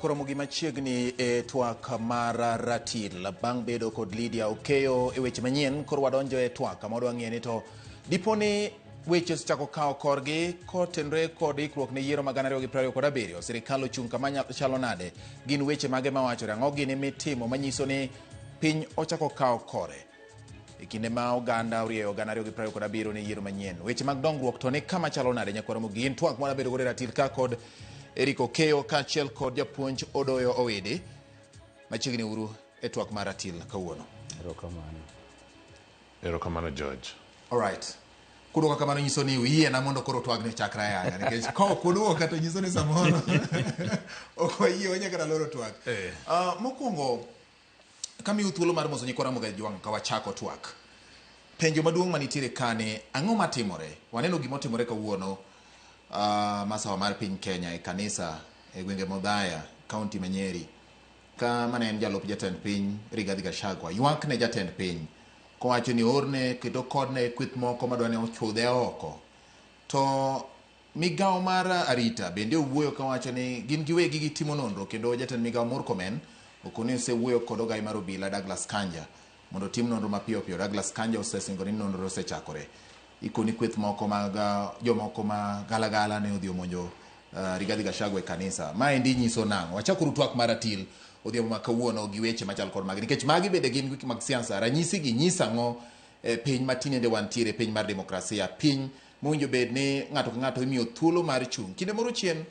Ramogi machiegni e twak mar ratil bang' bedo kod Lydia Okeyo e weche manyien koro wadonjo e twak kama wadwa ng'e ni to diponi weche osechako kawo korgi kotenre kod ikruok ne yiero mag 2027 sirikal ochung' kama chalo nade gin weche mage mawachore ang'o gini mitimo manyiso ni piny ochako kawo kore e kinde ma oganda orieyo 2027 ne yiero manyien weche mag dongruok to ni kama chalo nade nyakwa Ramogi en twak mwana bedo kod ratil ka kod Erick Okeyo kaachiel kod japuonj Odoyo Owidi machiegni uru e twak mar ratil kawuono. Erokamano George. Alright. Kuduoka kamano nyiso ni uyiena mondo koro twak ne chakra yaya nikech ka kuduoka to nyiso ni samoro ok oyie onye kata loro twak. Mokwongo kamiyo thuolo mar moso nyikwa Ramogi jwang' ka wachako twak. Penjo maduong' manitiere kane ang'o matimore? Waneno gima otimore kawuono masawa mar piny Kenya e kanisa e gwenge Modhaya, kaunti ma Nyeri. Ka mane en jalup jatend piny Rigathi Gachagua ywak ne jatend piny kowacho ni orne kendo kodne kweth moko madwani ochudhe oko. To migawo mar arita bende owuoyo kawacho ni gin giwegi gitimo nonro kendo jatend migawo Murkomen okoni osewuoyo kod ogai mar obila Douglas Kanja mondo tim nonro mapiyo piyo. Douglas Kanja osesingo ni nonro osechakore. Ikoni kweth moko mag jomoko ma galagala ne odhi omonjo Rigathi Gachagua e kanisa. Ma endi nyiso nang'o? Wachakuru twak mar ratil odhiambo ma kawuono gi weche machal kod magi nikech magi bende gin gik mag siasa. Ranyisi gi nyisa ang'o piny matinende wantiere piny mar demokrasia, piny mowinjo bed ni ng'ato ka ng'ato imiyo thuolo mar chung'. Kinde moro chien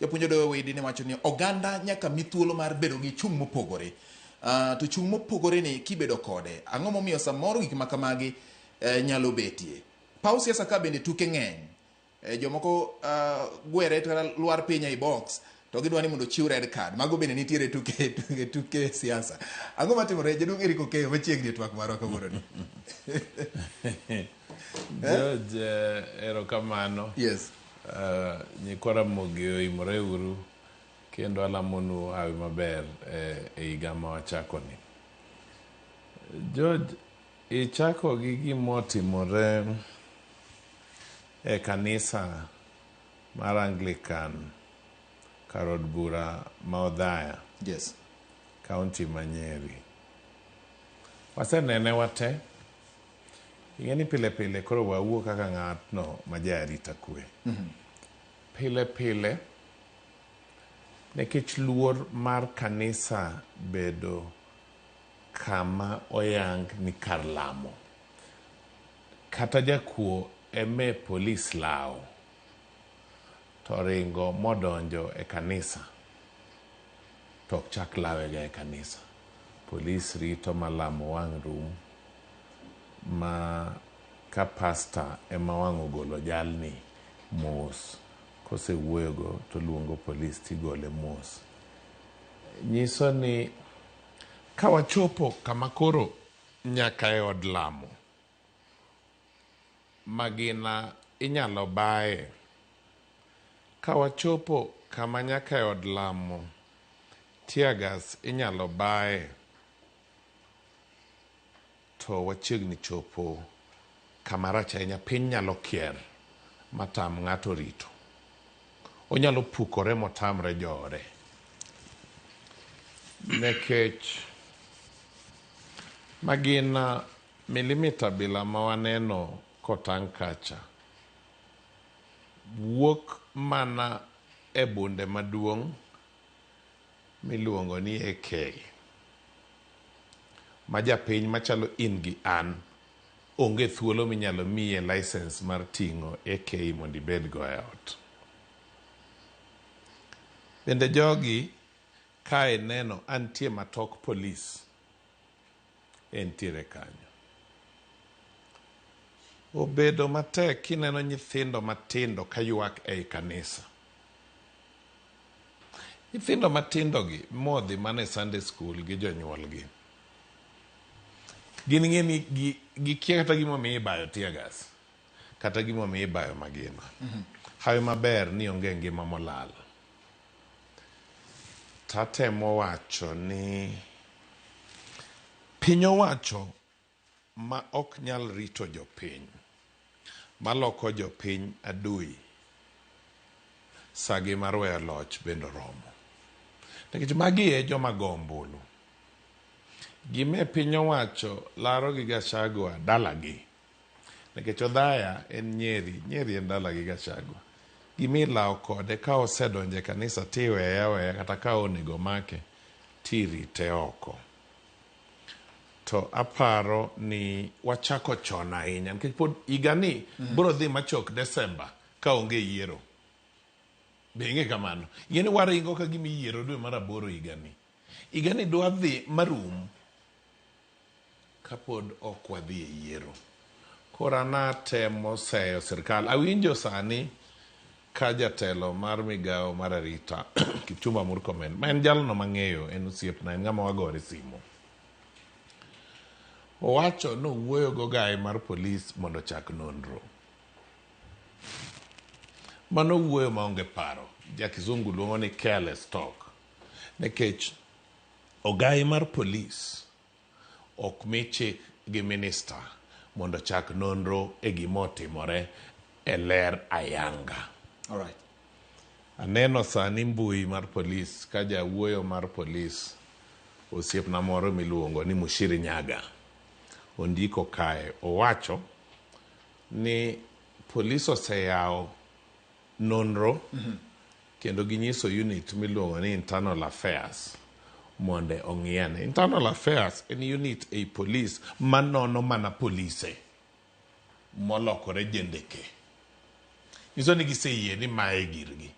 japuonj Odoyo Owidi ne wacho ni oganda nyaka mi thuolo mar bedo gi chung' mopogore. To chung' mopogore ni kibedo kode ang'o momiyo samoro gik makamagi nyalo betie. Pau siasa ka bende tuke ng'eny. Jomoko gwere kata luar piny ei box to gidwa ni mondo chiw red card. Mago bende nitiere tuke siasa. Ang'o matimore jaduong' Erick Okeyo machiegni e twak marwa kawuono ni? George, erokamano. Yes. Nyikwa Ramogi oimore uru kendo alamonu hawi maber e higa ma wachakoni. George, ichako gi gimotimore e kanisa mar Anglican karod bura ma Odhaya. Yes. Kaunti ma Nyeri. Wasenene wate. Ing'eni pile pile koro wawuo kaka ng'atno ma jarita kwe. Pile pile nekech luor mar kanisa bedo kama oyang ni kar lamo. Kata jakuo eme polis lao to ringo modonjo e kanisa to chak lawega e kanisa. Polis rito malamo wang' rum ma ka pasta ema wang' ogolo jalni mos kose wuoyogo to luongo polis tigole mos. Nyiso ni kawachopo kama koro nyaka e od lamo magina inyalo bae. Kawachopo kama nyaka e od lamo tiagas inyalo bae to wachiegni chopo kama rach ahinya. Piny nyalo kier matam ng'ato rito. Onyalo pukore motamre jore. Nekech magina milimita bila mawaneno kotang' kacha wuok mana e bunde maduong' miluongo ni AK ma japiny machalo in gi an onge thuolo minyalo miye license mar ting'o AK mondo ibed go e ot. Bende jogi ka ineno antie matok polis entiere kanyo. Obedo matek kineno nyithindo matindo kaywak ei kanisa. Nyithindo matindo gi modhi mana e Sunday school gi jonyuolgi. Gin ng'eni gikia kata gimomiyo ibayo tiagas kata gimomiyo ibayo magina. Hawi maber ni onge ngima molal. Tatemo wacho ni piny owacho ma ok nyal rito jopiny maloko jopiny adui sagi mar weyo loch bendo romo. nikech magi e joma go ombulu. Gime piny owacho laro gi Gachagua dalagi, nikech Odhaya en Nyeri en dalagi Gachagua. Gimi lao kode ka osedonje kanisa tiweya kata ka onego make tirite oko. To aparo ni wachako chon ahinya nikech pod igani bro dhi machok Desemba ka onge yiero. Benge kamano. Yeni waringo ka gimi yiero dwe mar 8 igani. Igani dwa dhi marum kapod ok wadhi e yiero. Kora natemo seyo sirkal. Awinjo sani ka jatelo mar migao mar arita Kipchumba Murkomen, ma en jalno mang'eyo, en osiepna, en ng'ama wagore simo. Owacho no wuoyo go gaye mar polis mondo chak nonro. Mano wuoyo maonge paro. Ja kizungu luongo ni careless talk. Nikech ogaye mar polis ok mi chik gi minister mondo chak nonro e gimotimore e ler ayanga. All right. Aneno sani mbui mar polis ka jawuoyo mar polis osiepna moro miluongo ni Mushiri Nyaga ondiko kae, owacho ni polis oseyao nonro kendo ginyiso unit miluongo ni internal affairs monde ong'iane. Internal affairs en unit ei polis manono mana polise molokore jendeke. Nyiso ni giseyie ni mae girgi.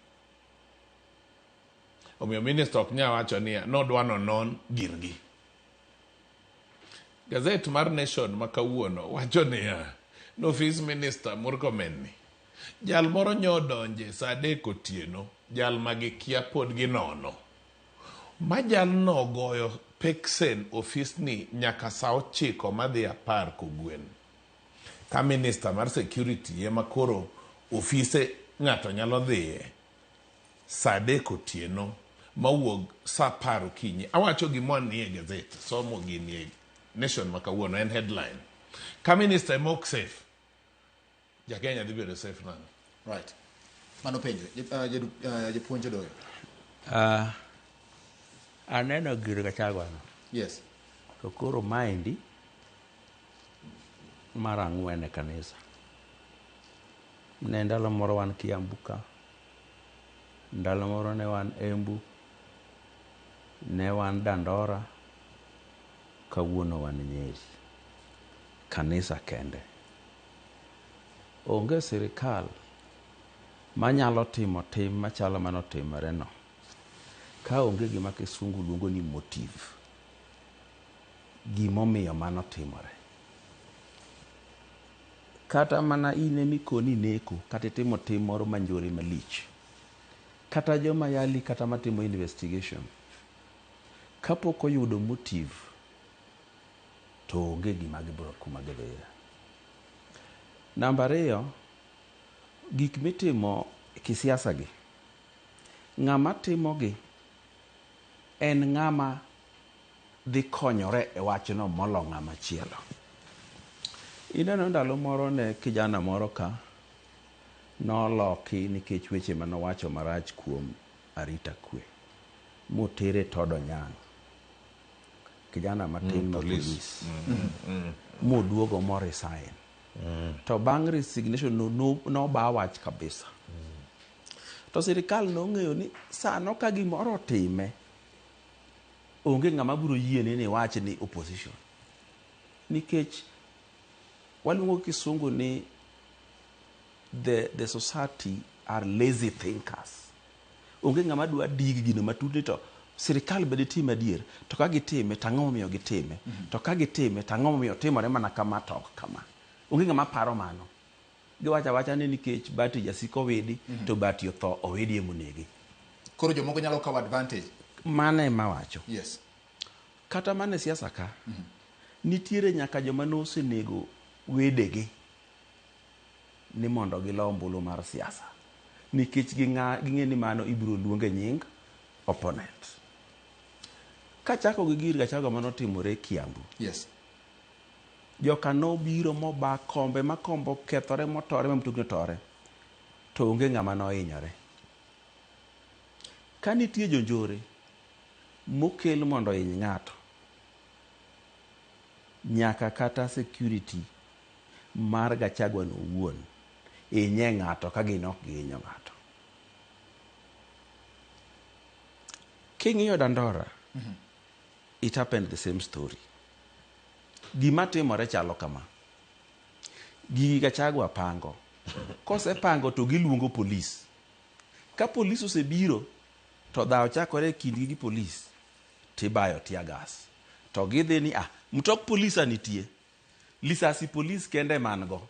Omiyo minister ok nya wacho ni nodwa nonon girgi. Gazet mar Nation makawuono wacho ni n'office minister Murkomen ni jal moro nyodonje saa 3 otieno, jal magikia pod ginono. Ma jal no goyo peksen office ni nyaka saa 9 madhi 10 kogwen. Ka minister mar security ema koro ofise ng'ato nyalo dhiye saa 3 otieno mawuog saa 10 okinyi. Awacho gimon ni e gazet, somo gini e Nation makawuono, en headline. Ka minister mok safe, ja Kenya dhi bedo safe nang'. Right. Mano penjo. Japuonj Odoyo. Aneno gir Gachagua no. Yes. To koro maendi mar 4 e kanisa. Ne ndalo moro wan Kiambu ka. Ndalo moro ne wan Embu. Ne wan Dandora. Kawuono wan Nyeri. Kanisa kende. Onge sirikal manyalo timo tim machalo manotimore no. Ka onge gima kisungu luongo ni motive. Gimomiyo manotimore. Kata mana ine mikoni neko, kata timo tim moro manjore malich. Kata joma yali kata matimo investigation. Kapok oyudo motive, to onge gima gibro kuma gidhiye. Namba 2, gik mitimo kisiasa gi. Ng'ama timo gi en ng'ama dhi konyore e wachno molo ng'ama chielo. Ineno ndalo moro ne kijana moro ka noloki nikech weche manowacho marach kuom arita kwe. Motere todo nyang'. Kijana matin ma polis. Moduogo mo resign. To bang' resignation no ba wach kabisa. To sirikal nong'eyo ni sano ka gimoro time onge ng'ama biro yiene ni wach ni opposition. Nikech waluongo kisungu ni the society are lazy thinkers. Onge ng'ama dwa dig gino matut to sirikal bede time adier, to ka gitime tang'o momiyo gitime, to ka gitime tang'o momiyo timore mana kama to ok kama. Onge ng'ama paro mano. Giwacha wacha ni nikech Bati jasiko Owidi to Bati otho Owidi emonegi. Koro jomoko nyalo kawo advantage. Mane mawacho. Yes. Kata mane siasa ka. Nitiere nyaka joma nosenego wedegi ni mondo gilo ombulu mar siasa. Nikech ging'e ni mano ibiro luonge nying opponent. Kachako gi gir Gachagua manotimore Kiambu. Yes. Joka nobiro moba kombe ma kombo kethore motore ma mtokni tore. To onge ng'ama nohinyore. Ka nitie jonjore mokel mondo iny ng'ato nyaka kata security mar Gachagua no owuon inye ng'ato ka gin ok gihinyo ng'ato. King'iyo Dandora, it happened the same story. Gima timore chalo kama. Gigi Gachagua pango. Kose pango to giluongo polis. Ka polis osebiro to dhawo chakore kindgi gi polis tibayo tear gas. To gidhi ni mtok polisa nitie. Lisasi polis kende mango.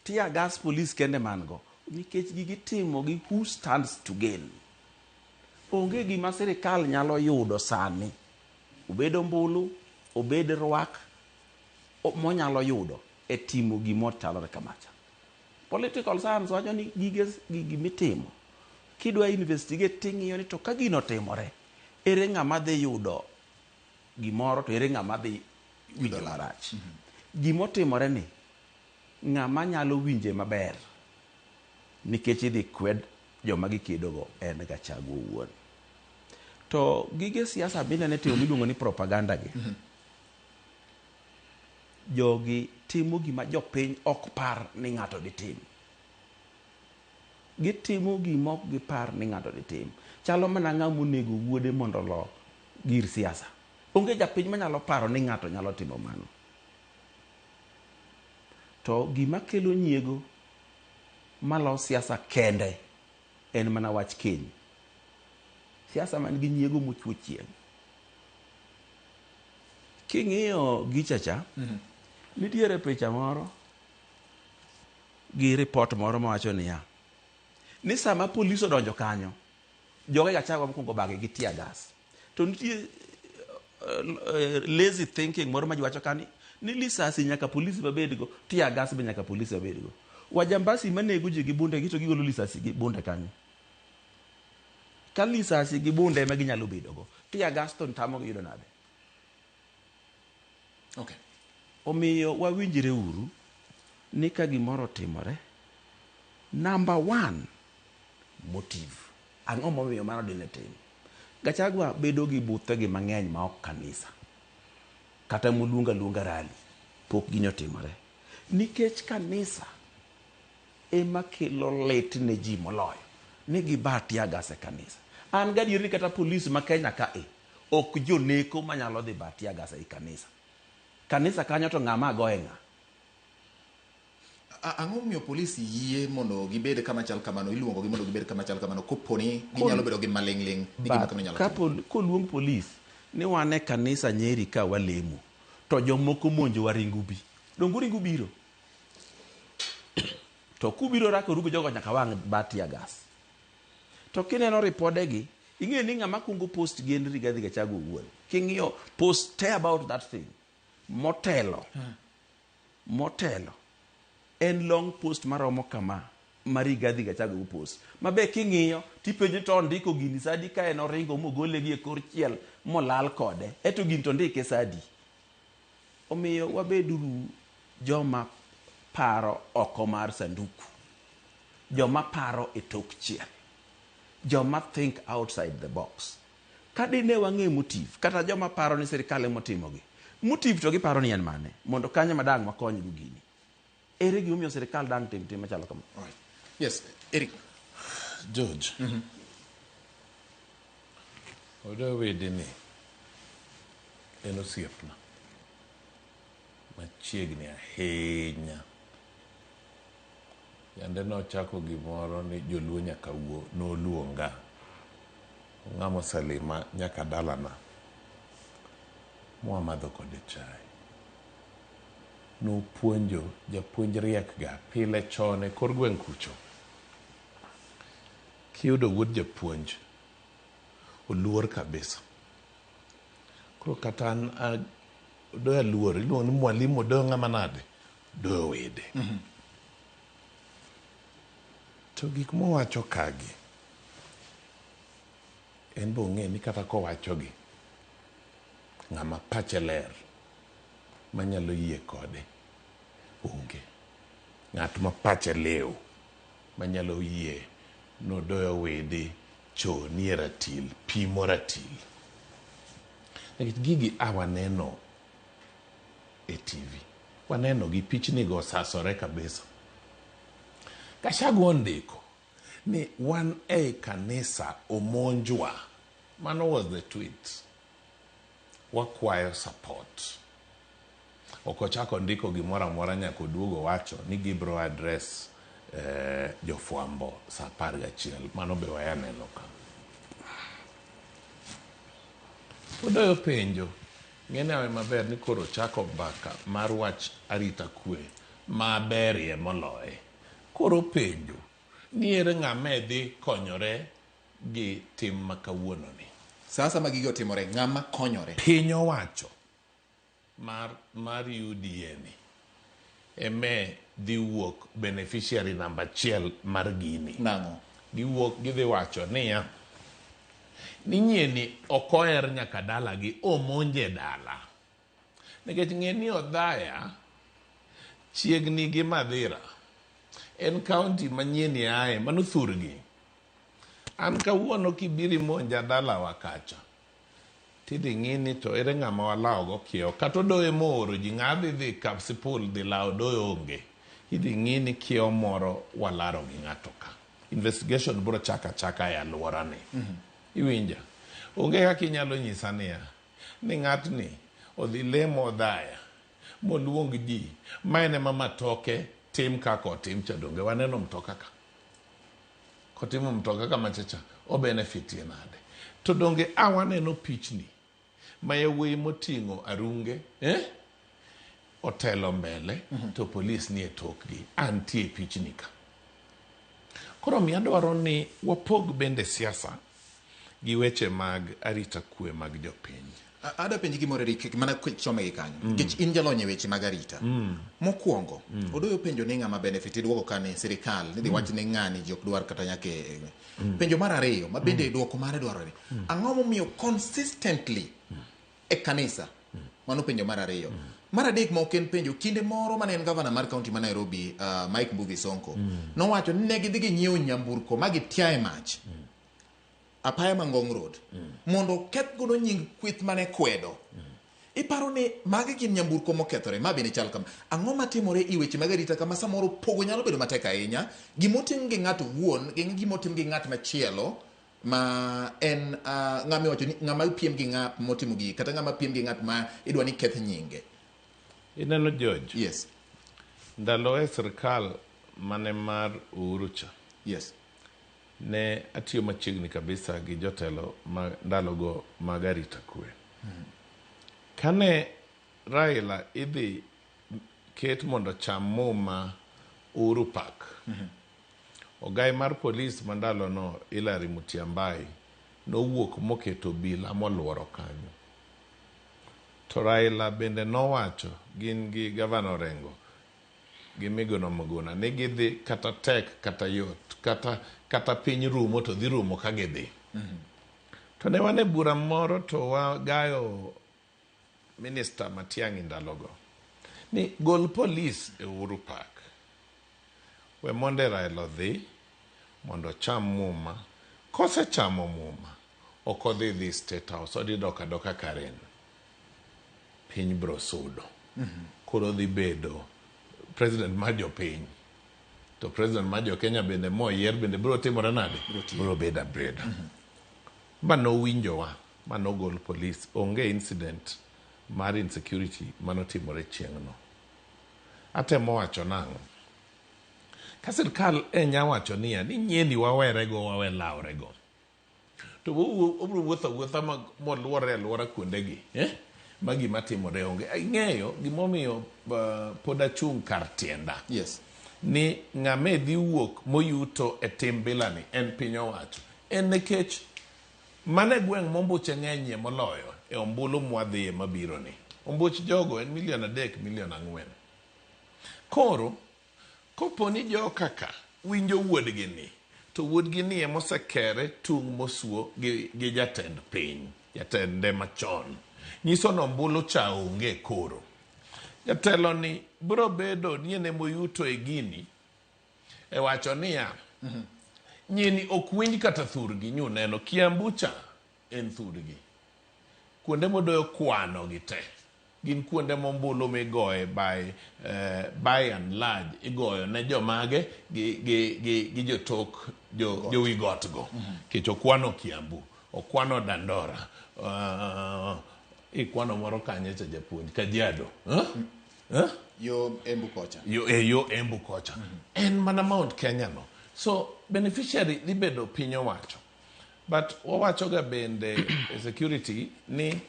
Tear gas polis kende mango. Nikech gigi timo gi who stands to gain. Onge gima sirikal nyalo yudo sani. Obedo mbulu, obedo rwak, monyalo yudo e timo gimotalo kamacha. Political science wacho ni gigi mitimo. Kidwa investigate ng'iyo ni to ka gino timore, ere ng'ama dhi yudo gimoro to ere ng'ama dhi winjo marach. Gimotimore ni ng'ama nyalo winje maber nikech idhi kwed joma gikedogo en Gachagua owuon. To gige siasa bende ne timo miluongo ni propaganda gi. Jogi timo gima jopiny ok par ni ng'ato ditim. Gitimo gima ok gipar ni ng'ato ditim. Chalo mana ng'ama onego wuode mondo lo gir siasa. Onge japiny manyalo paro ni ng'ato nyalo timo mano. To gima kelo nyiego malo siasa kende en mana wach keny. Siasa man gi nyiego mochuo chieng'. King'iyo gichacha, nitiere picha moro gi report moro mawacho niya, ni sama polis odonjo kanyo, joge Gachagua mokwongo bage gi tear gas. To nitie lazy thinking moro ma jiwacho kani ni lisasi nyaka polisi babedgo, tear gas be nyaka polisi babedgo. Wajambasi manego ji gi bunde gi to gigolo lisasi gi bunde kanyo. Ka lisasi gi bunde ema ginyalo bedogo, tear gas to ntamo gi yudo nade. Okay. Omiyo wawinjire uru ni ka gimoro timore. Number one, motive. Ang'o momiyo mano dine tim. Gachagua bedo gi buthe gi mang'eny ma ok kanisa. Kata luonga rali. Pok gino timore. Nikech kanisa ema kelo lit ne ji moloyo. Ni giba tear gas e kanisa. An gadier ni kata polisi ma Kenya kae ok joneko manyalo dhi ba tear gas e kanisa. Kanisa kanyo to ng'ama goye ng'a. Ang'o miyo polisi yie mondo gibed kama chal kamano, iluongo gi mondo gibed kama chal kamano koponi ginyalo bedo gi maling'ling ni gima kano nyalo timo. Koluong polis ni wan e kanisa Nyeri ka walemo to jomoko monjo waringu bi. Dongu ringu biro. To kubiro rako rugo jogo nyaka wang' ba tear gas. To kineno ripodegi, ing'e ni ng'ama kungo post gi en Rigathi Gachagua owuon. King'iyo post te about that thing. Motelo en long post maromo kama Rigathi Gachagua post mabe king'iyo tipenjo to ndiko gini sadi ka en oringo mogole gi e kor chiel molal kode eto gin to ndike sadi. Omiyo wabeduru joma paro oko mar sanduku, joma paro e tok chiel, joma think outside the box. Kadine wang'e motive kata joma paro ni sirikal emotimogi motive to giparo ni en mane mondo kanyo madang makony gu gini. Ere gimomiyo sirikal dang tim machalo kama. Right. Yes, Erick. George. Owidi ni en osiepna machiegni ahinya. Yande nochako gimoro ni joluo nyaka wuo noluonga. Ng'amo Salima nyaka dalana. Muamadho kode chai. Nopuonjo japuonj riek ga pile chone kor gweng' kucho. Kiyudo wuod japuonj oluor kabisa. Koro kata an Odoyo luor iluongo ni mwalimu Odoyo ng'ama nade Odoyo Owidi. To gik mowacho kagi en bong'e ni kata kowachogi ng'ama pache ler manyalo yie kode onge. Ng'at ma pache lew manyalo yie no Odoyo Owidi choni ratil, pimo ratil. nikech gigi awaneno e TV, waneno gi pichni go sasore kabisa. Gachagua ondiko ni wan e kanisa omonjwa, mano was the tweet, wakwayo support. Okochako ndiko gimoro amora nyaka oduogo wacho ni gibro address jofwambo sa 11, mano be wayaneno ka. Odoyo penjo, ng'ene awe maber ni koro chako mbaka mar wach arita kwe maberie moloye. Koro penjo, niere ng'ama dhi konyore gi tim makawuono ni. Sasa magigi otimore, ng'ama konyore? Piny owacho mar UDA ni eme dhi wuok beneficiary number 1 mar gini. Nang'o? Gidhi wacho niya, ni nyieni okoher nyaka dala gi omonje dala. Nikech ng'eni Odhaya chiegni gi Madhira, en kaunti manyieni ae mano thurgi. An kawuono kibiri monja dala wakacha, tidhi ng'ini to ere ng'ama walao go Okeyo, kata Odoyo mooro ji ng'adhi dhi Kapsipul dhi lao Odoyo onge, idhi ng'ini Okeyo moro walaro gi ng'ato ka. Investigation bro chaka e alwora ni. Iwinja, onge kaka inyalo nyisa niya ni ng'atni odhi lemo Odhaya moluong ji maene matoke tim kaka otim chadonge waneno mtoka ka kotimo mtoka kama chacha o benefit nade to donge awaneno pichni mayawuoyi moting'o arunge otelo mbele to polis nie tokgi antie pichni ka. Koro mi adwaro ni wapog bende siasa gi weche mag arita kwe mag jopiny. Ada penji gimoro Erick mana chome gi kanyo. Nikech in jalony e weche mag arita. Mokwongo, Odoyo penjo ni ng'ama benefit duoko kane sirikal, ni dhi wach ne ng'ani jok dwar kata nyake. Penjo mar ariyo, ma bende duoko mare dwarore. Ang'o momiyo consistently e kanisa? Mano penjo mar ariyo. Mar adek ma ok en penjo, kinde moro mane en gavana mar kaunti ma Nairobi, Mike Mbuvi Sonko, nowacho ni ne gidhi ginyiewo nyamburko ma gitiaye mach. Apaya Mangong Road, mondo keth godo nying kweth mane kwedo. Iparo ni magi gin nyamburko mokethore, ma bende chal kama. Ang'o matimore i weche mag arita kama samoro pogo nyalo bedo matek ahinya, gimotim gi ng'ato wuon, gimotim gi ng'at machielo, ma en ng'ama iwacho ni ng'ama piem gi ng'at motimo gi, kata ng'ama piem gi ng'at ma idwa ni keth nyinge. Ineno George? Yes. Ndalo e sirkal mane mar Uhuru cha. Yes. Ne atiyo machiegni kabisa gi jotelo ndalogo mag arita kwe. Kane Raila idhi ket mondo cham muma Uhuru Park, ogai mar polis mandalo no Hilary Mutyambai nowuok moketo bila moluoro kanyo. To Raila bende nowacho gin gi gavana Orengo gi Migono Maguna ni gidhi kata tek kata yot kata piny rumo to dhi rumo ka gidhi. To ne wane bura moro to wagayo Minister Matiang'i ndalogo ni gol polis e Uhuru Park, we monde Raila dhi mondo cham muma, kose chamo muma ok odhi State House, odhi doka Karen, piny bro sudo. Koro dhi bedo president mar jopiny, to president mar Kenya bende moyier bende bro timore nade, bro beda. Mano winjowa, mano gol polis, onge incident mar insecurity mano timore chieng'no. Atemo wacho nang'o, ka sirkal nya wacho niya ni nyieni wawerego wawe laurego, to obro wuotha moluore alwora kuondegi ma gima timore onge. Ing'eyo gimomiyo pod achung' kar tienda. Yes. Ni ng'ame dhi wuok moyuto e tim bilani en piny owacho. En nekech mane gweng' mombuche ng'enyie moloyo e ombulu mwadhiye mabiro ni. Ombuch jogo en 3 million 4 million. Koro, koponi jo kaka winjo wuodgi ni, to wuodgi ni emosekere tung' mosuo gi jatend piny, jatende machon. Nyiso no ombulu cha onge koro. Jatelo ni bro bedo niene moyuto e gini e wacho niya nyini ok winj kata thurgi nyuneno Kiambucha en thurgi, kuonde modoyo kwano gi te gin kuonde mombulu migoye by and large igoyo ne jomage gi jotok jowi got go kech okwano Kiambu, okwano Dandora, ikwano moro kanye cha japuonj Kajiado, yo Embu kocha. Yo Embu kocha. En mana Mount Kenya no. So beneficiary dhi bedo piny owacho. But wawacho ga bende security ni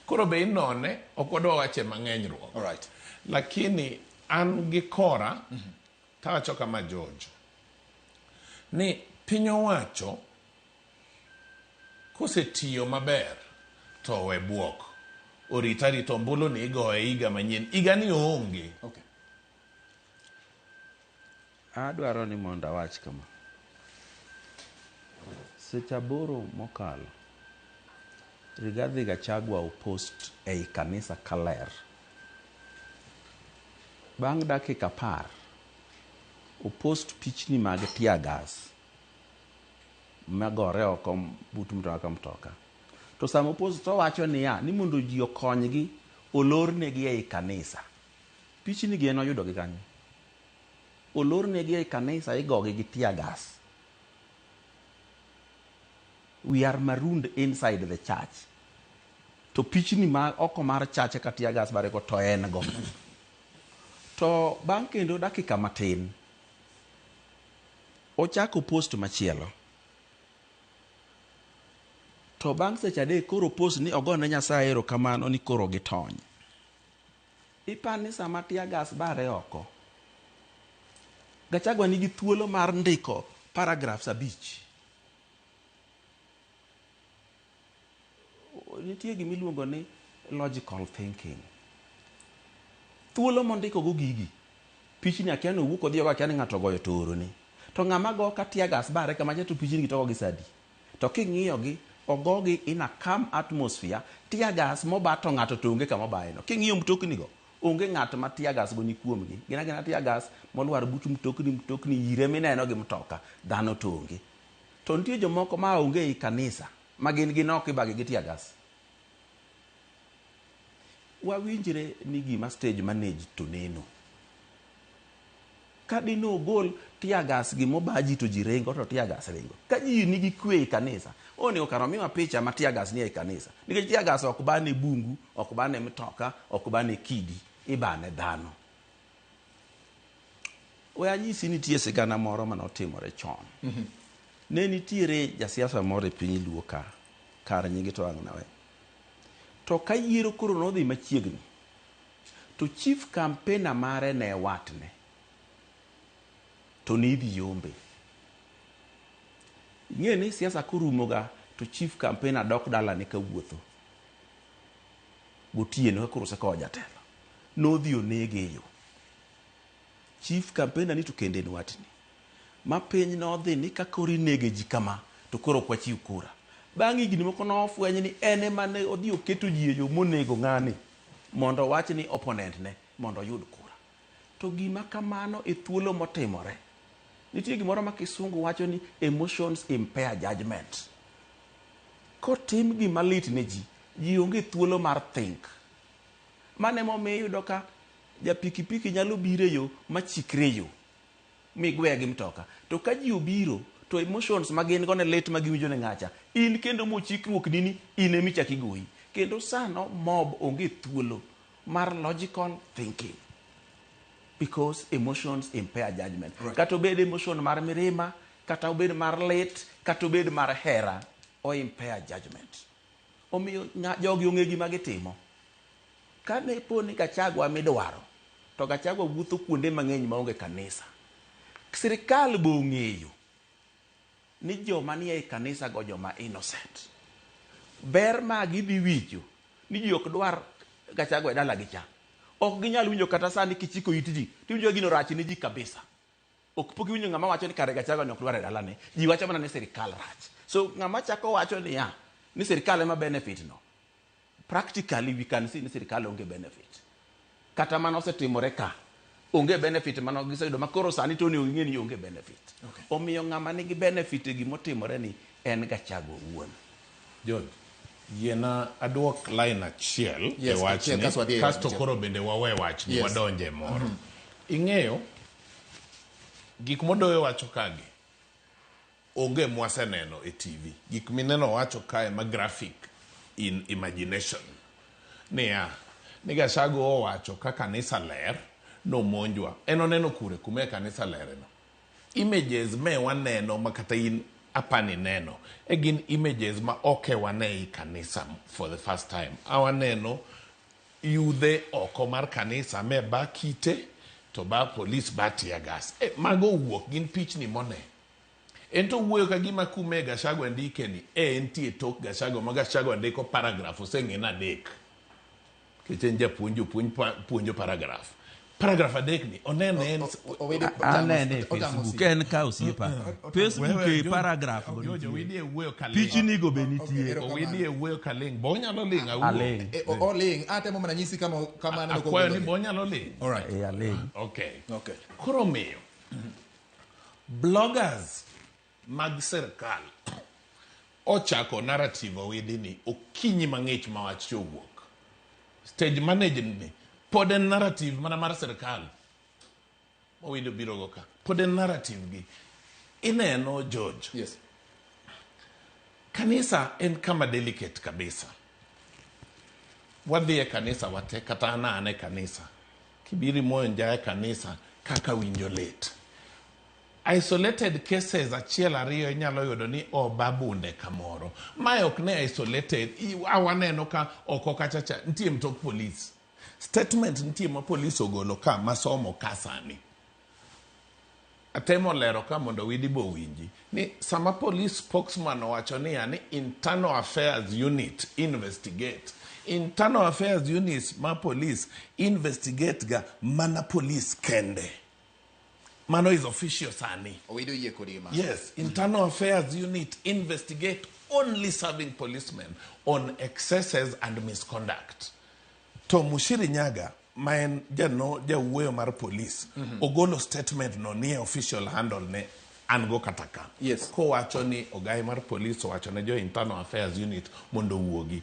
koro be inone ok wadwa wache mang'eny ruok. All right. Lakini an gi kora tawacho kama George ni piny owacho kosetiyo maber to we buok orita ombulu ni igoye higa manyien higa ni onge. Okay. Adwaro ni mondo awach kama. Seche 8 mokalo Rigathi Gachagua opost ei kanisa Kaler. Bang' dakika 10 opost pichni mag tear gas magore oko but mtoka. To sama opost to wacho niya ni mondo ji okonygi olornegi ei kanisa. Pichni gi enoyudo gi kanyo. Olornegi ei kanisa igogi gi tear gas. We are marooned inside the church. To pichni ma oko mar church ka tear gas bare ko to en go. To bang' kendo dakika matin ochako post machielo. To bang' seche 3 koro post ni ogone Nyasaye erokamano ni koro gitony. Ipani sama tear gas bare oko. Gachagua nigi thuolo mar ndiko paragraphs 5. Nitie gimiluongo ni logical thinking. Thuolo mondiko go gigi. Pichni akia no wuok odhiyo akia ni ng'ato goyo toro ni. To ng'ama go ka tear gas bare kama to pichni gi to gi sadi. To king'iyo gi ogogi in a calm atmosphere, tear gas mobato ng'ato to onge kama baeno. King'iyo mtokni go onge ng'at ma tear gas go ni kuomgi. Gina tear gas molwar but mtokni ire mineno gi mtoka dhano to onge. To nitie jomoko ma onge ei kanisa ma gin ok ibagi gi tear gas. Wawinjre ni gima stage manage to neno. Ka dino gol tear gas gi mobaji to jirengo to tear gas rengo. Ka ji nigi kwe ei kanisa, oni okaromiwa picha ma tear gas ni ei kanisa. Nikech tear gas ok bane bungu, ok bane mtoka, ok bane kidi, ibane dhano. We anyisi nitie sigana moro manotimore chon. Ne nitiere jasiasa moro e piny Luo ka, kar nyingi to ang' nawe. To ka yiero koro nodhi machiegni, to chief campaigner mare ne watne. To nidhi yombe. Ing'e ni siasa kurumoga to chief campaigner dok dala ne kawuotho. Gotieno koro seko jatelo. Nodhi onege yo. Chief campaigner ni to kende ni watni. Ma piny nodhi ni ka koro inege ji kama to koro kwachiw kura. Bang' higni moko nofweny ni ene mane odhi oketo ji e yo monego ng'ani mondo wach ni opponent ne mondo oyud kura. To gima kamano e thuolo motimore. Nitie gimoro ma kisungu wacho ni emotions impair judgment. Kotim gima lit ne ji onge thuolo mar think. Mane momiyo iyudo ka japikipiki nyalo biro yo machikre yo migwe gi mtoka. To ka ji obiro to emotions magin go ne lit magiwinjo ne ng'acha. In kendo mochikruok nini in emichaki goyi. Kendo sano mob onge thuolo mar logical thinking. Because emotions impair judgment. Right. Kata obed emotion mar mirima, kata obed mar lit, kata obed mar hera, o impair judgment. Omiyo jogi onge gima gitimo. Kane poni Gachagua midwaro, to Gachagua wuotho kuonde mang'eny maonge kanisa. Sirikal bo ong'eyo ni joma nie kanisa go joma innocent. Ber ma gidhi wicho ni ji ok dwar Gachagua e dala gi cha. Ok ginyal winjo kata sani kichiko itiji, tiwinjo gino rach ni ji kabisa. Ok pok winjo ng'ama wacho ni kare Gachagua ni ok dwar e dala ne. Ji wacho mana ni sirikal rach. So ng'ama chako wacho ni ni sirikal ema benefit no. Practically we can see ni sirikal onge benefit. Kata mano osetimore ka. Onge benefit mano giseyudo makoro sani to ni ong'e ni onge benefit. Okay. Omiyo ng'ama nigi benefit gimotimore ni en Gachagua wuon. John, Yena aduok line achiel Yes, e wachni achiel, kasto koro bende wawe wachni wadonje moro. Ing'eyo gik modoyo wacho kagi onge mwaseneno e TV. Gik mineno wacho kae ma graphic in imagination. Ni Gachagua owacho ka kanisa ler no monjwa. Oneno kure kume kanisa lereno. Images me waneno makata in apani neno. Egin images ma oke wane kanisa for the first time. Awaneno yudhe oko mar kanisa me ba kite to ba police ba tear gas. Mago wuok gin pichni mone. Ento wuoyo ka gima kume Gachagua ndike ni entie tok Gachagua ma Gachagua ndiko paragraph oseng'ena adek. Kechen puonjo paragraph. Paragraph adek ni onene anene Facebook en ka osiepa. Facebook e paragraph Owidi e wuoyo kaling. Pichni go benitie. Owidi e wuoyo kaling. Bonyalo ling Aling. Oling atemo mana nyisi kama aneno ko. Akwayo ni bonyalo ling. All right. Aling. Okay. Okay. Koro miyo bloggers mag serikal ochako narrative Owidi ni okinyi mang'ich ma wach chowuok. Stage management ni pod en narrative mana mar serikal. Owidi biro go ka. Pod en narrative gi. Ineno George. Yes. Kanisa en kama delicate kabisa. Wadhi e kanisa wate kata ane kanisa. Kibiri moyo njae kanisa kaka winjo lit. Isolated cases achiel ariyo inyalo yudo ni babunde kamoro. Mae ok ne isolated. Awaneno ka oko kachacha ntie mtok police. Statement ntie ma police ogolo ka masomo kasani. Atemo lero ka mondo Owidi bo winji. Ni sama police spokesman owacho ni internal affairs unit investigate. Internal affairs units ma police investigate ga mana police kende. Mano is official sani. Owidi yie kodi ma. Yes, internal affairs unit investigate only serving policemen on excesses and misconduct. To Mushiri Nyaga, maen jawuoyo mar police, ogolo statement no ni official handle ne ango kataka. Yes. Ko wacho ni ogai mar police wacho ne jo internal affairs unit mondo wuogi.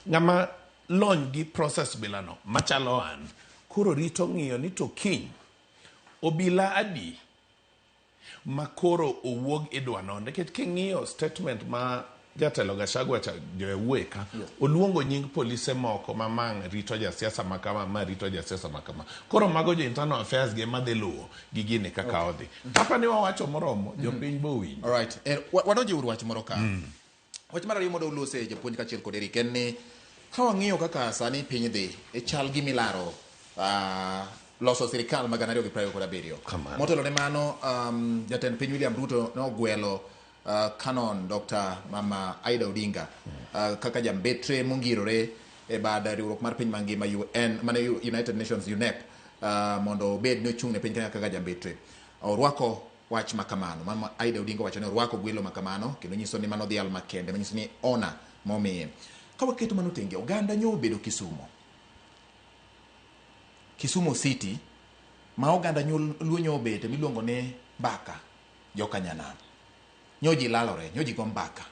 Ngama lony gi process bilano, machalo an, kuro rito ng'iyo ni to kiny obila adi makoro owuog idwano nikech king'iyo statement ma jatelo Gachagua jowuoye ka oluongo nying polise moko mamang' rito jasiasa makama ma rito jasiasa makama. Koro mago jo internal affairs ge madhi luwo gi gini kaka odhi. Hapa ni wawacho moromo jopiny bo winjo. All right. Wadonje uru wach moro ka. Wach mar ariyo mondo ulose japuonj kachiel kod Erick en ni ka wang'iyo kaka sani piny dhi e chal gi milaro loso sirikal magana 2027. Motelo ne mano jatend piny William Ruto ne ogwelo Canon Dr. Mama Aida Odinga kaka jambetre mongirore e bad riwruok mar piny mangima UN mane United Nations UNEP mondo obed ne ochung' ne piny Kenya kaka jambetre. Orwako wach makamano. Mama Aida Odinga wacho ne orwako gwelo makamano kendo nyiso ni mano dhial makende manyiso ni ona momiye. Ka waketo mano tenge oganda nyo bedo Kisumu City ma oganda luonyo obete miluongo ne Mbaka joka Nyanam. Nyoji lalore, nyoji go mbaka.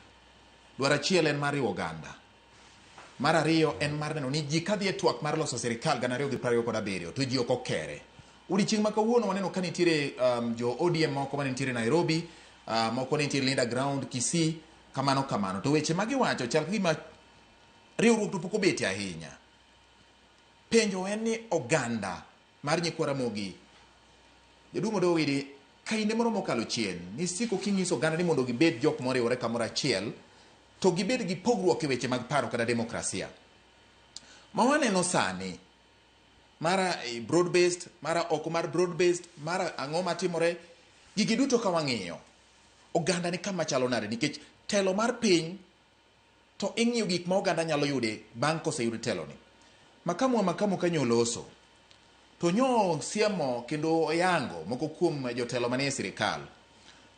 Dwaro achiel en mar riwo oganda. Mar ariyo en mar neno ni ji kadhi e twak mar loso sirikal 2027 to ji ok okere. Odiochieng' ma kawuono waneno ka nitiere jo ODM moko mane nitiere Nairobi, moko ne nitiere Linda Ground, Kisii, kamano. To weche ma giwacho chal gima riwruok to pok obete ahinya. Penjo en ni oganda mar nyikwa Ramogi. Jaduong' Owidi kainde moro mokalo chien ni siko kinyiso oganda ni mondo gibed jok moriwore kamoro achiel to gibed gi pogruok e weche mag paro kada demokrasia. Ma waneno sani mara broad based, mara oko mar broad based, mara ang'o matimore gigi duto ka wang'iyo oganda ni kama chalo nade nikech telo mar piny to ing'iyo gik ma oganda nyalo yude bang' koseyud telo ni. Makamu kanyo loso to nyo siemo kendo oyango moko kuom jotelo manie sirikal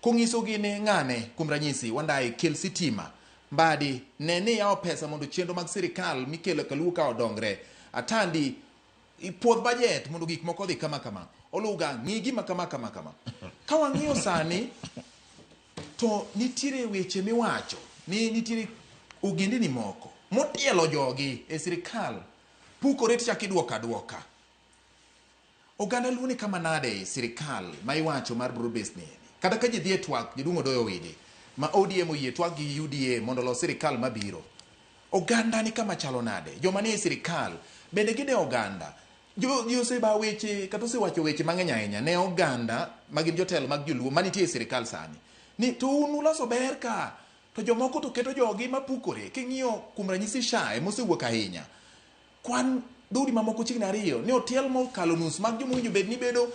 kong'iso gi ni ng'ane kuom ranyisi Wandai kel sitima Mbadi neni yao pesa mondo chenro mag sirikal mikelo kaluwo ka odongre atandi ipuodh budget mondo gik moko dhi kama oluga ng'igi kama ka wang'iyo sani to nitiere weche miwacho ni nitiere ogindini moko motielo jogi e sirikal pukore tichak iduoka duoka. Oganda luo ni kama nade sirikal ma iwacho mar Brubis ni. Kata ka ji dhi e twak jidung Odoyo Owidi ma ODM oyie twak gi UDA mondo los sirikal mabiro. Oganda ni kama chalo nade. Joma ni e sirikal bende gide oganda. Jo seba weche kata osewacho weche mang'eny ahinya ne oganda magin jotelo mag joluo manitie e sirikal sani. Ni to unuloso ber ka to jomoko to keto jogi mapukore. King'iyo kuom ranyisi Shae mosewuok ahinya. Kwan dudi mamoko chiegni 2 ne otiel mokalo nus mag jomowinjo bed ni bedo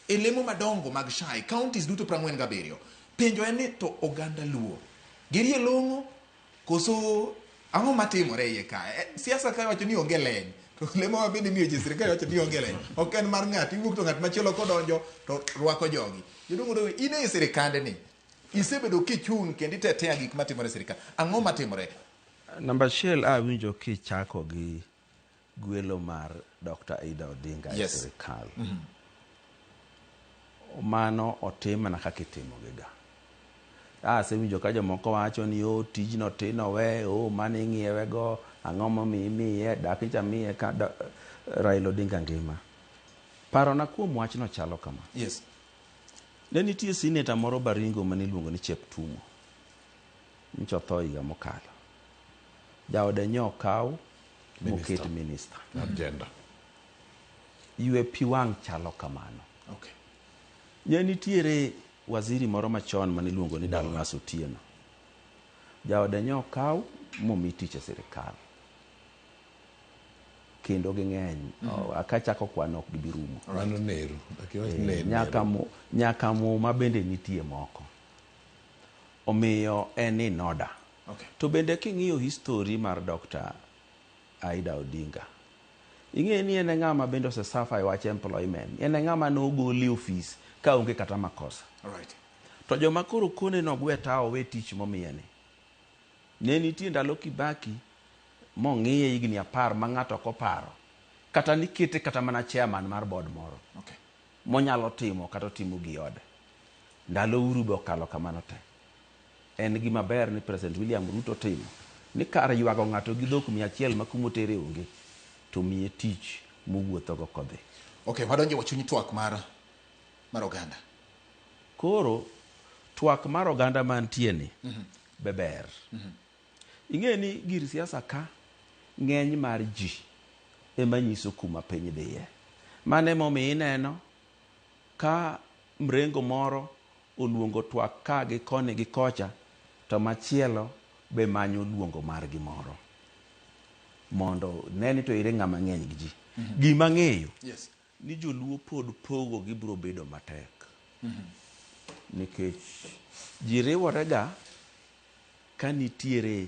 e lemo madongo mag Shae counties duto 47. Penjo en ni to oganda luo girie longo koso ang'o matimore iye ka. Siasa ka wacho ni onge leny to lemo ma bende miyo ji sirikal wacho ni onge leny. Ok en mar ng'ato iwuok to ng'at machielo kodonjo to rwako jogi. Jodongo do in e sirikande ni isebedo kichung' kendo itetea gik matimore e sirikal. Ang'o matimore? Namba achiel awinjo kichako gi gwelo mar Dr. Ida Odinga e sirikal. Mano otim mana kaka itimo giga. Asewinjo ka jomoko wacho ni tijno tino we mane ing'iewe go ang'o momiye dakicha miye ka Raila Odinga ngima. Parona kuom wachno chalo kama. Yes. Ne nitie senator moro Baringo mane iluongo ni Cheptumo. Ncho tho higa mokalo. Jaode nyokaw moket minister. Agenda. Ywe pi wang' chalo kamano. Okay. Ne nitiere waziri moro machon mane iluongo ni Dalmas Otieno. Jaode nyokaw momi tich e sirikal. Kendo ging'eny. Akachako kwano ok gibirumo. Mano neru. Nyaka mo ma bende nitie moko. Omiyo en in order. Okay. To bende king'iyo history mar Dr. Aida Odinga. Ing'e ni en ng'ama bende osesafa e wach employment. En ng'ama nogoli ofis ka onge kata makosa. Alright. To joma koro kone nogwe ta owe tich momiye ni. Ne nitie ndalo Kibaki mong'iye higni 10 ma ng'ato koparo. Kata nikete kata mana chairman mar board moro. Okay. Monyalo timo kata timo gi ode. Ndalo uru be okalo kamano te. En gima ber ni President William Ruto timo. Ni kar ywago ng'ato gi dhok 100 ma kumotere onge to miye tich mowuotho go kodhi. Okay, wadonjo wachunyi twak mar oganda. Koro twak mar oganda mantie ni beber. Ing'e ni gir siasa ka ng'eny mar ji ema nyiso kuma piny dhiye. Mane momi ineno ka mrengo moro oluongo twak ka gi koni gi kocha to machielo be manyo luongo mar gimoro mondo neni to ire ng'ama ng'eny gi ji. Gima ng'eyo ni joluo pod pogo gibiro bedo matek. Nikech ji riworega ka nitiere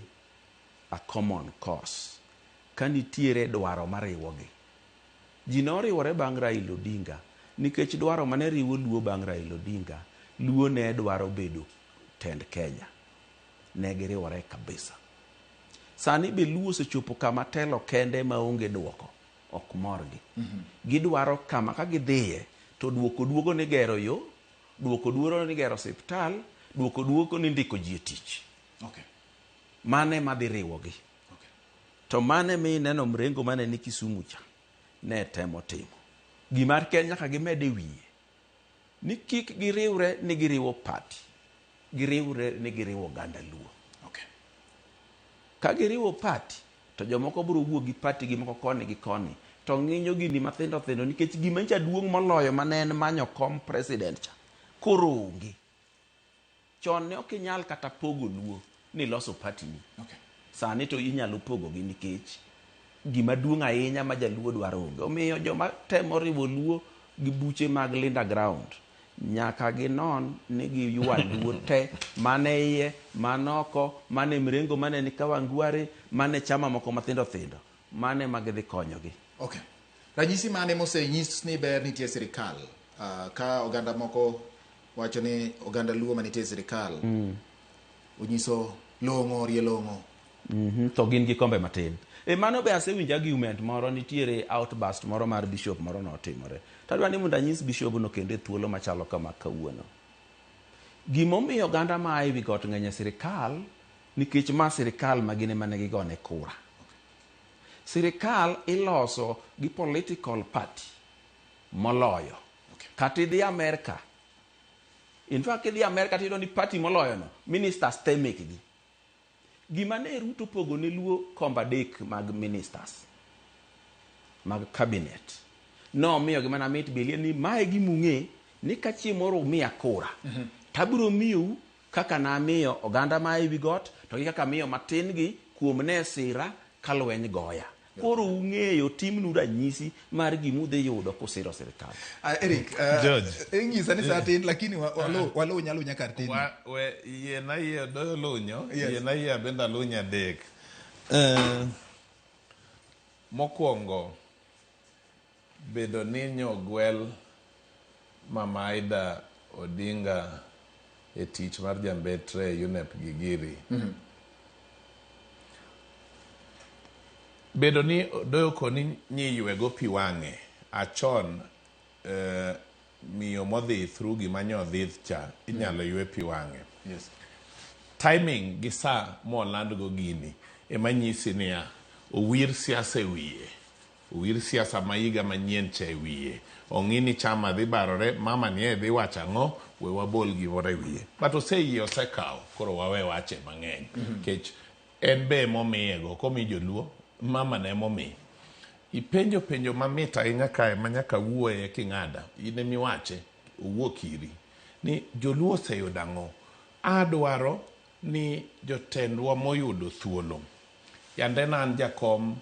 a common cause, ka nitiere dwaro mariwogi. Ji noriwore bang' Raila Odinga nikech dwaro mane riwo luo bang' Raila Odinga, luo ne dwaro bedo tend Kenya. Ne giriwore kabisa. Sani be luo osechopo kama telo kende maonge duoko ok morgi. Gidwaro kama ka gidhiye to duogo ni gero yo, duogo ni gero hospital, duogo ni ndiko ji e tich. Okay. Mane madhi riwogi. Okay. To mane mi neno mrengo mane ni Kisumu cha ne temo timo. Gimar Kenya ka gimede wiye. Ni kik giriwre ni giriwo party. Giriwre ni giriwo ganda luo. Okay. Ka giriwo party to jomoko biro wuok gi party gi moko koni gi koni to ng'inyo gini mathindo thindo nikech gima cha duong' moloyo mane en manyo kom president cha koro onge. Chon ne ok inyal kata pogo luo ni loso party ni. Okay. Sani to inyalo pogo gi nikech gima duong' ahinya ma jaluo dwaro onge. Omiyo joma temo riwo luo gi buche mag Linda Ground nyaka ginon ni giywa luo te mane iye, manoko, mane mrengo, mane ni Kawangware, mane chama moko mathindo thindo, mane magidhi konyogi. Okay. Ranyisi mane mosenyis ni ber nitie sirikal ka oganda moko wacho ni oganda luo manitie sirikal onyiso longo rie longo. To gin gi kombe matin. Mano be asewinjo argument moro nitiere outburst moro mar bishop moro notimore. Tadwa ni mondo anyis bishop no kende thuolo machalo kama kawuono. Gimomiyo oganda ma ai wi got ng'eny sirikal nikech ma sirikal magine mane gigone kura. Sirikal iloso gi political party moloyo. Kata idhi Amerika. In fact, idhi Amerika tiyudo ni party moloyo no, ministers te mekgi. Gima ne Ruto pogo ne luo komba adek mag ministers, mag cabinet. No, miyo gima na mit bilie ni mae gimung'e ni ka chieng' moro umiya kura. Tabiro miyou kaka na miyo oganda ma ewi got, to gi kaka miyo matin gi kuom ne sira kalweny goya. Koro ung'eyo timnu ranyisi mar gimudhi yudo kusiro sirikal. Erick, George. Ingisa ni satin lakini walo nyalo nyaka tin. We yena ye do lunyo, yena ye benda lunya dek. Mokwongo bedo ninyo gwel Mama Aida Odinga e tich mar jambetre UNEP Gigiri. Bedo ni Odoyo koni nyi ywego pi wang'e achon miyo modhi through gima nyodhith cha inyalo ywe pi wang'e. Yes. Timing gi sa moland go gini ema nyisi niya owir siasa e wiye. Owir siasa maiga manyien cha e wiye. Ong'ini chama dhi barore, mama nie dhi wacho ang'o, we wabol gimoro e wiye. But oseyie osekawo, koro wawe wache mang'eny. Kech en be momiye go, komi joluo, mama ne momi. Penjo mamit ahinya kae manyaka wuoye king'ada, ine miwache, owuok iri. Ni joluo oseyudo ang'o. Adwaro ni jotendwa moyudo thuolo. Yande nan jakom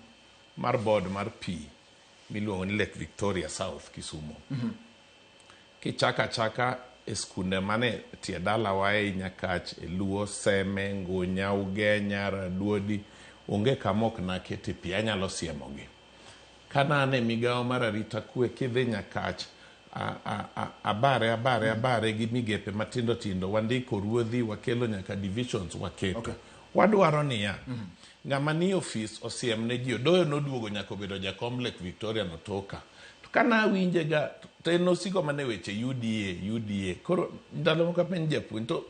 mar board mar pi miluongo ni Lake Victoria South Kisumu. Kichaka e skunde mane tie dala wae Nyakach, Luo, Seme, Ngunya, Ugenya, Raduodi, onge kamok na kete pi anyalo siemogi. Kana ane migawo mar arita kwe kidhi Nyakach, abare gi migepe matindo tindo, wandiko ruodhi, wakelo nyaka divisions waketo. Okay. Wadwaro niya. Ng'ama ni office osiem ne ji Odoyo noduogo nyaka obedo jakom Lake Victoria notoka. To kana winje ga to nosiko mane weche UDA. Koro ndalo moko pen japuonj to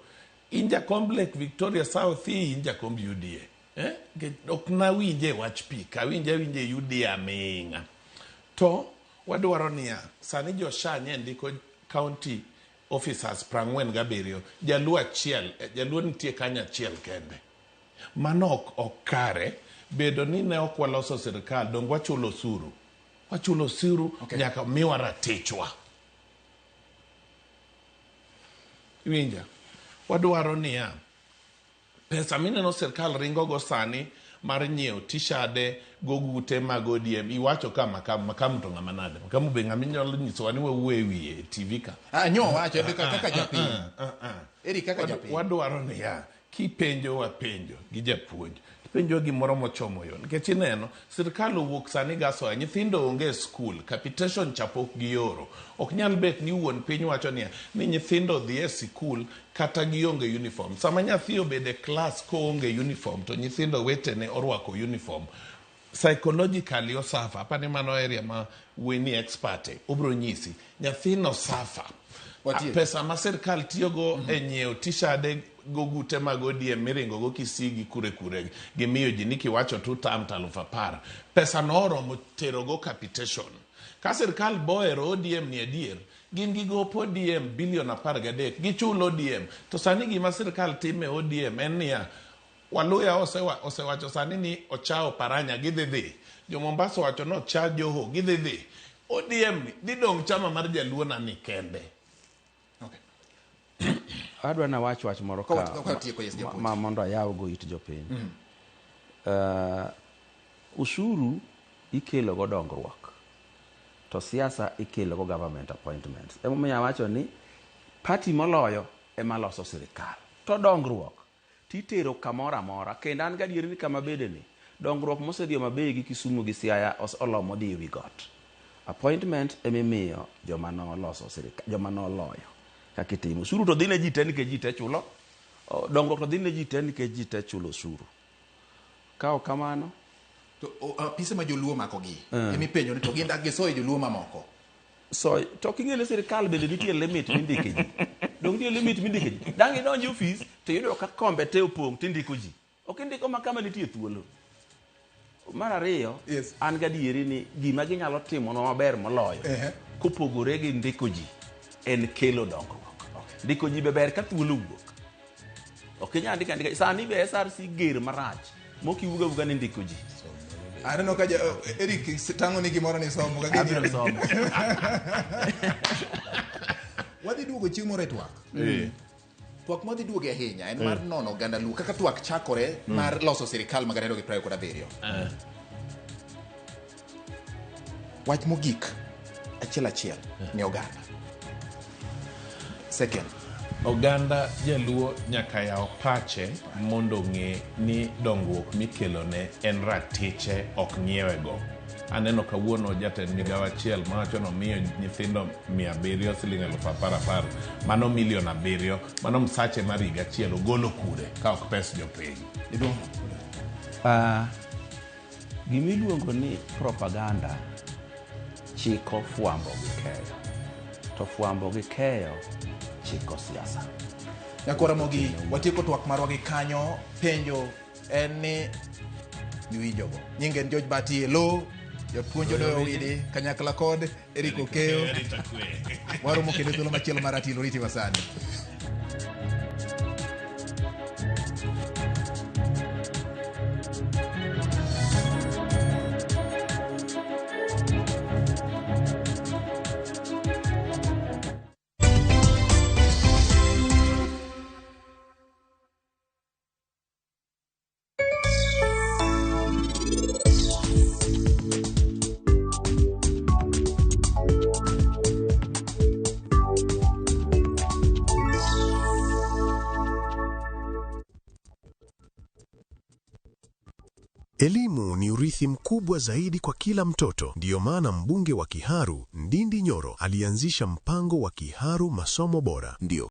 in jakom Lake Victoria South in jakom UDA. Ok na winje wach pi, ka winje UDA aming'a. To wadwaro niya sani Joshua nye ndiko county officers 47, jaluo nitie kanya achiel kende. Mano ok kare, bedo ni ne ok waloso sirikal, dong wachulo osuru. Wachulo osuru, okay. Nyaka miwa ratichwa. Winja, wadwaro niya, pesa mineno sirikal ringo go sani mar nyiewo tishade gogute mag ODM, iwacho ka makamu to ng'ama nade. Makamu be ng'ama inyalo nyisowa ni wawuoyo e wiye TV ka. Nyo wacho kaka japiny. Erick kaka japiny. Wadwaro niya, kipenjo wapenjo gi japuonj, penjo gimoro mochomo yo. Nikech ineno, sirikal owuok sani gaso nyithindo onge skul, capitation chapok gi yoro. Ok nyal bet ni wuon piny wacho ni nyithindo dhi e skul kata gionge uniform. Sama nyathi obede class ko onge uniform, to nyithindo wetene orwako uniform. Psychologically osafa, apani mano area ma weni experte, obro nyisi, nyathino safa. Pesa ma sirikal tiyogo e nyiewo tishade gogute mag ODM miringo go kisigi kure gimiyo ji nikiwacho 2 tam 10,000. Pesa no oromo tero go capitation. Ka sirikal boero ODM ni adier, gin gigopo ODM bilion 13, gichulo ODM. To sani gima sirikal time ODM en niya, Waluya osewacho sani ni ochao Paranya gidhi. Jo Mombasa wacho no cha Joho gidhi. ODM ni didong chama mar jaluo na ni kende. Adwa na wach moro ka mondo ayaw go it jopiny. Usuru ikelo go dongruok, to siasa ikelo go government appointments. Emomiyo wacho ni party moloyo ema loso sirikal, to dongruok titero kamoro amora. Kendo an gadier ni kama bede ni dongruok mosedio mabe gi Kisumu gi Siaya olomo dhi ewi got. Appointment emimiyo joma no loso sirikal, joma no loyo. Kakitimo suru to dhine ji te nikech ji te chulo, dongruok to dhine ji te nikech ji te chulo suru. Kao kamano to pise ma joluo makogi emipenjo ni to gi ndak gi soy joluo mamoko. So to king'ele sirikal bende nitie limit mindike ji. Dong nitie limit mindike ji. Dang idonjo office to yudo ka kombe te opong' tindiko ji. Ok indiko ma kama nitie thuolo. Mar ariyo, Yes. an gadieri ni gima ginyalo timo no maber moloyo kopogore gi ndiko ji en kelo dongruok. Ndiko ji be ber ka thuolo wuok. Ok inyal ndika sani be SRC ger marach mokiwuga wuga ni ndiko ji. I don't know kaja Erick tango ni gimoro ni somo ka Abiro somo. Wadhi duogo chieng' moro e twak. Twak modhi duoge ahinya en mar nono ganda lu kaka twak chakore mar loso sirikal mag 2027. Wach mogik achiel ni oganda. Second, oganda jaluo nyaka yaw pache mondo ng'e ni dongruok mikelone en ratiche ok nyiewego. Aneno kawuono jatend migawo achiel mawacho nomiyo nyithindo 700 siling 10,000 mano milion 7 mano msache mar higa achiel ogolo kure ka ok pes jopiny. Gimiluongo ni propaganda chiko fwambo gi keyo. To fwambo gi keyo chiko siasa. Nyakora Ramogi, watieko twak marwa gi kanyo. Penjo en ni winjogo. Nyinge en George Bati Elo, japuonj Odoyo Owidi, kanyakla kod Erick Okeyo. Waromo kendo thuolo machielo mar Atilo riti wasani. Elimu ni urithi mkubwa zaidi kwa kila mtoto. Ndiyo maana mbunge wa Kiharu, Ndindi Nyoro, alianzisha mpango wa Kiharu Masomo Bora. Ndio